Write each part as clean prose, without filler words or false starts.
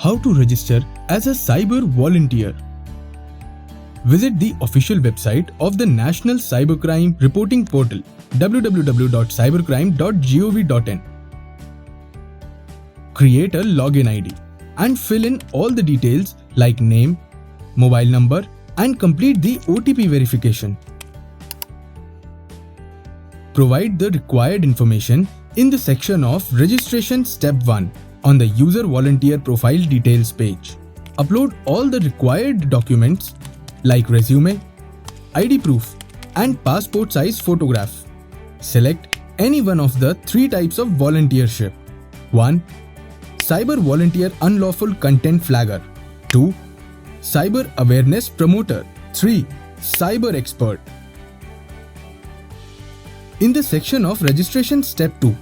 How to register as a cyber volunteer. Visit the official website of the National Cybercrime Reporting Portal www.cybercrime.gov.in. Create a login ID and fill in all the details like name, mobile number and complete the OTP verification. Provide the required information in the section of Registration Step 1 on the User Volunteer Profile Details page. Upload all the required documents like resume, ID proof and passport size photograph. Select any one of the three types of volunteership. 1. Cyber Volunteer Unlawful Content Flagger. 2. Cyber Awareness Promoter. 3. Cyber Expert. In the section of Registration Step 2,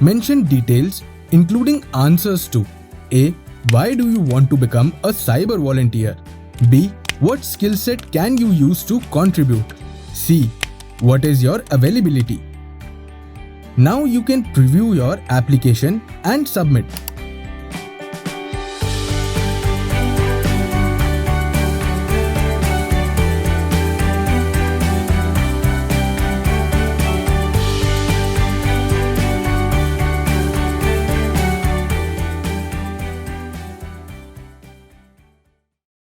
mention details including answers to A. Why do you want to become a cyber volunteer? B. What skill set can you use to contribute? C. What is your availability? Now you can preview your application and submit.